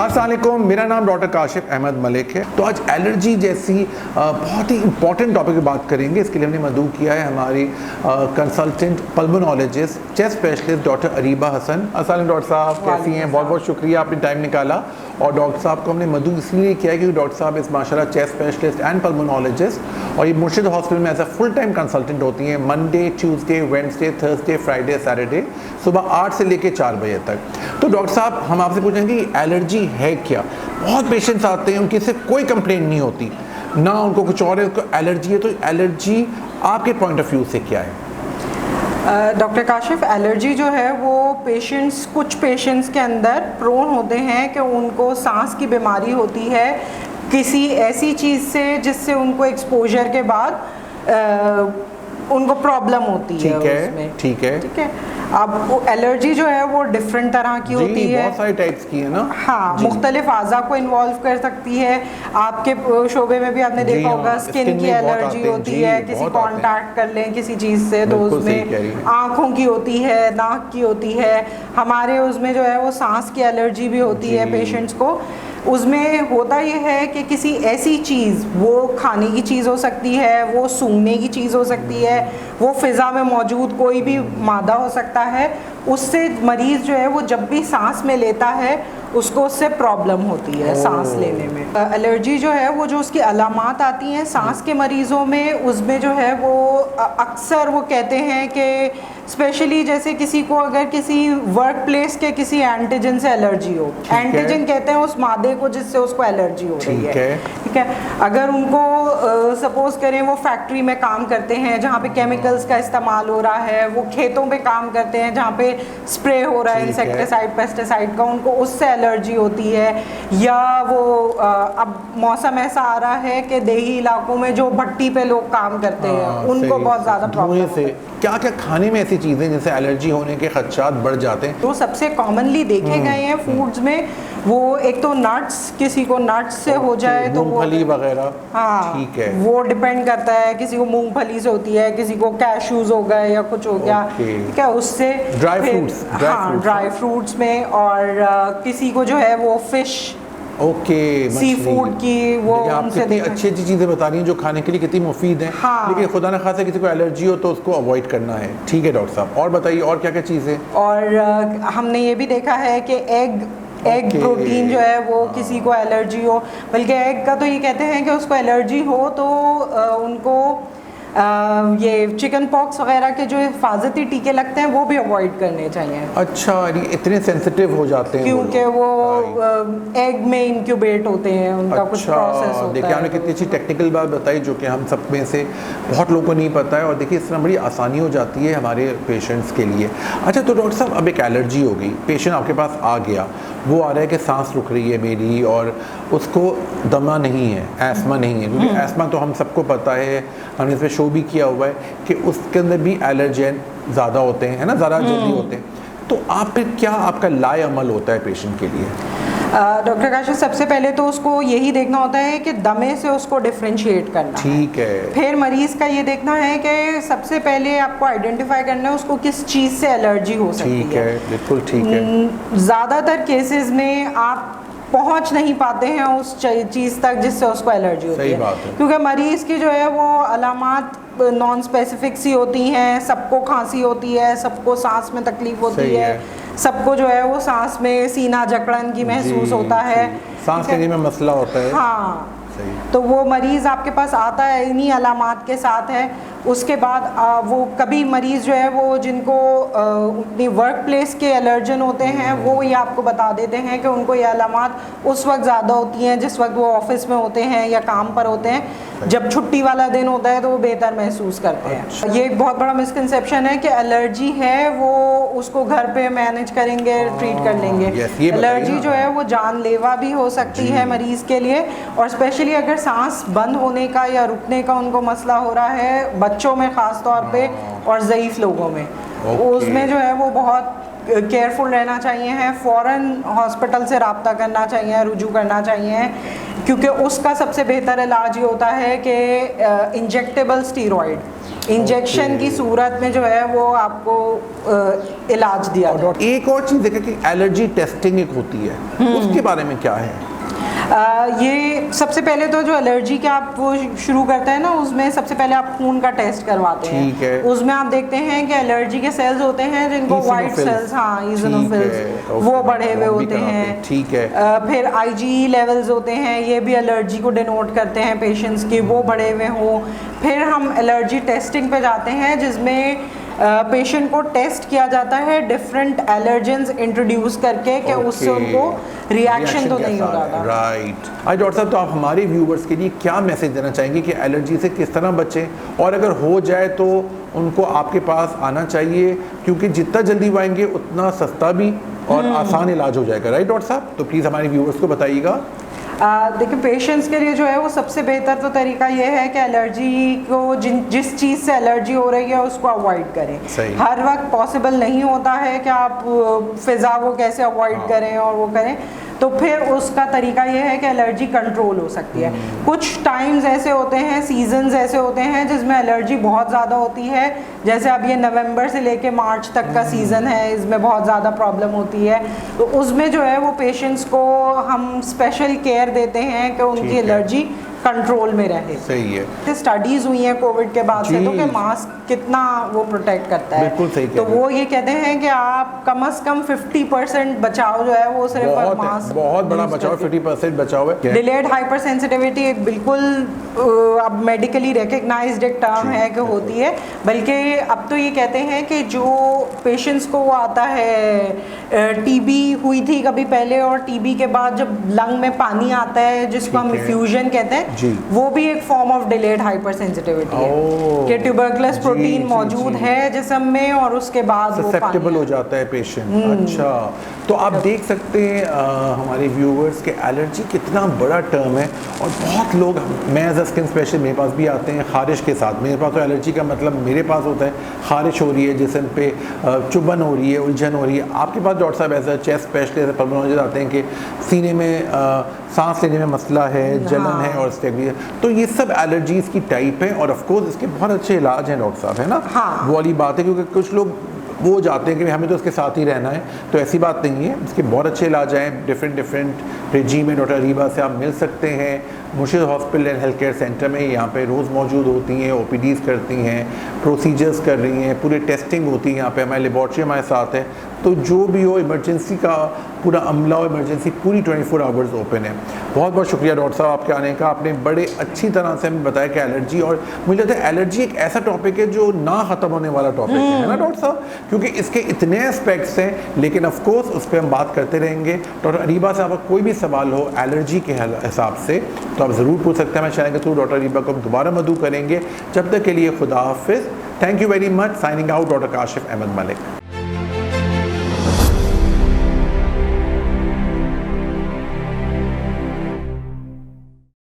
अस्सलाम वालेकुम, मेरा नाम डॉक्टर काशिफ अहमद मलिक है। तो आज एलर्जी जैसी बहुत ही इंपॉर्टेंट टॉपिक की बात करेंगे। इसके लिए हमने मदऊ किया है हमारी consultant pulmonologist chest specialist doctor Areeba Hasan. अस्सलाम डॉक्टर साहब, कैसी हैं? बहुत बहुत शुक्रिया, आपने टाइम निकाला। और डॉक्टर साहब को हमने मदऊ इसलिए किया है क्योंकि डॉक्टर साहब इस माशाल्लाह चेस्ट स्पेशलिस्ट एंड पल्मोनोलॉजिस्ट और ये मुर्शिद हॉस्पिटल में as a full time consultant होती हैं Monday, Tuesday, Wednesday, Thursday, Friday, Saturday सुबह 8 से लेकर 4 बजे तक। तो डॉक्टर साहब, हम आपसे पूछेंगे कि एलर्जी है क्या? बहुत पेशेंट्स आते हैं, उनकी सिर्फ कोई कंप्लेंट नहीं होती ना, उनको कुछ और है, उनको एलर्जी है। तो एलर्जी आपके पॉइंट ऑफ व्यू से क्या है? डॉक्टर काशिफ, एलर्जी जो है वो कुछ पेशेंट्स के अंदर प्रोन होते हैं कि उनको सांस की बीमारी होती है किसी ऐसी चीज़ से जिससे उनको एक्सपोजर के बाद उनको प्रॉब्लम होती है उसमें। ठीक है। अब वो एलर्जी जो है वो डिफरेंट तरह की होती है, बहुत सारी टाइप्स की है ना। हाँ, मुख्तलिफ आज़ा को इन्वॉल्व कर सकती है। आपके शोबे में भी आपने देखा होगा स्किन की एलर्जी होती है, किसी कांटेक्ट कर लें किसी चीज़ से तो उसमें आँखों की होती है, नाक की होती है। हमारे उसमें जो है वो सांस की एलर्जी भी होती है पेशेंट्स को। उसमें होता यह है कि किसी ऐसी चीज़, वो खाने की चीज़ हो सकती है, वो सूंघने की चीज़ हो सकती है, वो फ़िज़ा में मौजूद कोई भी मादा हो सकता है, उससे मरीज़ जो है वो जब भी सांस में लेता है उसको उससे प्रॉब्लम होती है सांस लेने में। एलर्जी जो है वो जो उसकी अलामात आती हैं सांस के मरीज़ों में, उसमें जो है वो अक्सर वो कहते हैं कि स्पेशली जैसे किसी को अगर किसी वर्क प्लेस के किसी एंटीजन से एलर्जी हो, एंटीजन कहते हैं उस मादे को जिससे उसको एलर्जी हो रही है, ठीक है। अगर उनको सपोज करें वो फैक्ट्री में काम करते हैं जहाँ पे केमिकल्स का इस्तेमाल हो रहा है, वो खेतों पे काम करते हैं जहाँ पे स्प्रे हो रहा है इंसेक्टिसाइड पेस्टिसाइड का, उनको उससे एलर्जी होती है। या वो अब मौसम ऐसा आ रहा है कि देही इलाकों में जो भट्टी पे लोग काम करते हैं उनको बहुत ज़्यादा प्रॉब्लम है। क्या क्या खाने में ऐसी चीज़ें जिनसे एलर्जी होने के खदशात बढ़ जाते हैं? जो सबसे कॉमनली देखे गए हैं फूड्स में, वो एक तो नट्स, किसी को नट्स से हो जाए तो मूंगफली वगैरह, हाँ ठीक है, वो डिपेंड करता है। किसी को मूंगफली से होती है, किसी को कैशूज हो गए या कुछ हो गया, ठीक है, उससे ड्राई फ्रूट्स में। और किसी को जो है वो फिश, सी फूड की, वो उनसे कितनी अच्छी चीज़ें बता रही हैं जो खाने के लिए कितनी मुफीद हैं। हाँ। लेकिन खुदा न खासा किसी को एलर्जी हो तो उसको अवॉइड करना है। ठीक है डॉक्टर साहब, और बताइए और क्या क्या चीज़ें? और हमने ये भी देखा है कि एग प्रोटीन जो है वो किसी को एलर्जी हो, बल्कि एग का तो ये कहते हैं कि उसको एलर्जी हो तो उनको ये चिकन पॉक्स वगैरह के जो हिफाजती टीके लगते हैं वो भी अवॉइड करने चाहिए। अच्छा, इतने सेंसिटिव हो जाते हैं क्योंकि वो एग में इंक्यूबेट होते हैं, उनका कुछ प्रोसेस होता है। देखिए आपने कितनी अच्छी टेक्निकल बात बताई जो कि हम सब में से बहुत लोगों को नहीं पता है। और देखिए इस तरह बड़ी आसानी हो जाती है हमारे पेशेंट्स के लिए। अच्छा, तो डॉक्टर साहब, अब एक एलर्जी हो गई, पेशेंट आपके पास आ गया, वो आ रहा है कि सांस रुक रही है मेरी और उसको दमा नहीं है, एस्मा नहीं है, क्योंकि एस्मा तो हम सबको पता है, हमने इस पर शो भी किया हुआ है कि उसके अंदर भी एलर्जेन ज़्यादा होते हैं, है ना, ज़्यादा जल्दी होते हैं। तो आप फिर क्या आपका लाए अमल होता है पेशेंट के लिए? डॉक्टर काशिफ, सबसे पहले तो उसको यही देखना होता है कि दमे से उसको डिफरेंशिएट करना, ठीक है। फिर मरीज़ का ये देखना है कि सबसे पहले आपको आइडेंटिफाई करना है उसको किस चीज़ से एलर्जी हो सकती है। ठीक है, बिल्कुल ठीक है। ज़्यादातर केसेस में आप पहुंच नहीं पाते हैं उस चीज़ तक जिससे उसको एलर्जी होती है, क्योंकि मरीज़ की जो है वो अलामात नॉन स्पेसिफिक सी होती हैं। सबको खांसी होती है, सबको सांस में तकलीफ होती है, सबको जो है वो सांस में सीना जकड़न की महसूस होता है, सांस लेने में मसला होता है। हाँ, तो वो मरीज़ आपके पास आता है इन्हीं अलामात के साथ है। उसके बाद वो कभी मरीज़ जो है वो जिनको अपनी वर्क प्लेस के एलर्जन होते हैं वो ये आपको बता देते हैं कि उनको ये अलामात उस वक्त ज़्यादा होती हैं जिस वक्त वो ऑफिस में होते हैं या काम पर होते हैं। जब छुट्टी वाला दिन होता है तो वो बेहतर महसूस करते हैं। ये एक बहुत बड़ा मिसकंसेप्शन है कि एलर्जी है वो उसको घर पे मैनेज करेंगे, ट्रीट कर लेंगे। एलर्जी जो है वो जानलेवा भी हो सकती है मरीज़ के लिए, और स्पेशली अगर सांस बंद होने का या रुकने का उनको मसला हो रहा है बच्चों में ख़ास तौर पे और ज़ईफ़ लोगों में, उसमें जो है वो बहुत केयरफुल रहना चाहिए है। फ़ौरन हॉस्पिटल से रब्ता करना चाहिए, रुजू करना चाहिए, क्योंकि उसका सबसे बेहतर इलाज ये होता है कि इंजेक्टेबल स्टीरॉयड इंजेक्शन की सूरत में जो है वो आपको इलाज दिया जाता है। एक और चीज़ देखा कि एलर्जी टेस्टिंग एक होती है, उसके बारे में क्या है? ये सबसे पहले तो जो एलर्जी के आप वो शुरू करते हैं ना, उसमें सबसे पहले आप खून का टेस्ट करवाते हैं। ठीक है। उसमें आप देखते हैं कि एलर्जी के सेल्स होते हैं जिनको वाइट सेल्स, हाँ ईजनोफिल्स, वो बढ़े हुए होते हैं। ठीक है। फिर IgE लेवल्स होते हैं, ये भी एलर्जी को डिनोट करते हैं पेशेंट्स के, वो बढ़े हुए हों। फिर हम एलर्जी टेस्टिंग पे जाते हैं जिसमें पेशेंट को टेस्ट किया जाता है डिफरेंट एलर्जेंस इंट्रोड्यूस करके कि उससे उनको रिएक्शन तो नहीं हो रहा था। राइट। आज डॉक्टर साहब, तो आप हमारे व्यूवर्स के लिए क्या मैसेज देना चाहेंगे कि एलर्जी से किस तरह बचें, और अगर हो जाए तो उनको आपके पास आना चाहिए, क्योंकि जितना जल्दी वो आएंगे उतना सस्ता भी और आसान इलाज हो जाएगा, राइट डॉक्टर साहब? तो प्लीज़ हमारे व्यूवर्स को बताइएगा। देखिए, पेशेंट्स के लिए जो है वो सबसे बेहतर तो तरीका ये है कि एलर्जी को जिस चीज़ से एलर्जी हो रही है उसको अवॉइड करें। सही। हर वक्त पॉसिबल नहीं होता है कि आप फिज़ा वो कैसे अवॉइड करें और वो करें, तो फिर उसका तरीका ये है कि एलर्जी कंट्रोल हो सकती है। कुछ टाइम्स ऐसे होते हैं, सीजन्स ऐसे होते हैं जिसमें एलर्जी बहुत ज़्यादा होती है, जैसे अब ये नवंबर से लेके मार्च तक का सीज़न है, इसमें बहुत ज़्यादा प्रॉब्लम होती है। तो उसमें जो है वो पेशेंट्स को हम स्पेशल केयर देते हैं कि उनकी एलर्जी कंट्रोल में रहे। सही है। स्टडीज हुई हैं कोविड के बाद से तो कि मास्क कितना वो प्रोटेक्ट करता है। बिल्कुल सही। तो वो ये कहते हैं कि आप कम से कम 50% बचाव जो है वो सिर्फ मास्क, बहुत बड़ा बचाव, 50% बचाव है। डिलेड हाइपर सेंसिटिविटी एक बिल्कुल अब मेडिकली रिकग्नाइज्ड एक टर्म है कि होती है, बल्कि अब तो ये कहते हैं कि जो पेशेंट्स को वो आता है, टीबी हुई थी कभी पहले, और टीबी के बाद जब लंग में पानी आता है जिसको हम इफ्यूजन कहते हैं, वो भी एक form of delayed hyper sensitivity है कि ट्यूबरकुलस प्रोटीन मौजूद है जिस्म में और उसके बाद ससेप्टेबल हो जाता है पेशेंट। अच्छा, तो आप देख सकते हैं हमारे व्यूवर्स के एलर्जी कितना बड़ा टर्म है, और बहुत लोग, मैं एज अ स्किन स्पेशलिस्ट मेरे पास भी आते हैं खारिश के साथ। मेरे पास तो एलर्जी का मतलब मेरे पास होता है खारिश हो रही है, जिस्म पे चुभन हो रही है, उलझन हो रही है। आपके पास डॉक्टर साहब as a chest specialist pulmonologist आते हैं कि सीने में सांस लेने में मसला है, जलन है और स्टेबली है। तो ये सब एलर्जीज़ की टाइप है, और ऑफ कोर्स इसके बहुत अच्छे इलाज हैं डॉक्टर साहब, है ना? हाँ। वो वाली बात है, क्योंकि कुछ लोग वो जाते हैं कि हमें तो उसके साथ ही रहना है, तो ऐसी बात नहीं है। इसके बहुत अच्छे इलाज हैं, डिफरेंट रेजीम में डॉक्टर अरीबा से आप मिल सकते हैं। मुर्शिद hospital and health care centre में यहाँ पे रोज़ मौजूद होती हैं, OPDs करती हैं, प्रोसीजर्स कर रही हैं, पूरी टेस्टिंग होती है यहाँ पे, हमारी लेबॉर्ट्री हमारे साथ है। तो जो भी हो, इमरजेंसी का पूरा अमला और इमरजेंसी पूरी 24 आवर्स ओपन है। बहुत बहुत शुक्रिया डॉक्टर साहब आपके आने का। आपने बड़े अच्छी तरह से हमें बताया कि एलर्जी, और मुझे लगता है एलर्जी एक ऐसा टॉपिक है जो ना ख़त्म होने वाला टॉपिक है ना डॉक्टर साहब, क्योंकि इसके इतने एस्पेक्ट्स हैं। लेकिन ऑफ कोर्स उस पर हम बात करते रहेंगे। डॉक्टर अरीबा से आपका कोई भी सवाल हो एलर्जी के हिसाब से तो आप ज़रूर पूछ सकते हैं। मैं चैनल के थ्रू डॉक्टर अरीबा को दोबारा मदऊ करेंगे। जब तक के लिए खुदा हाफिज़। Thank you very much. Signing out, doctor Kashif Ahmed Malik.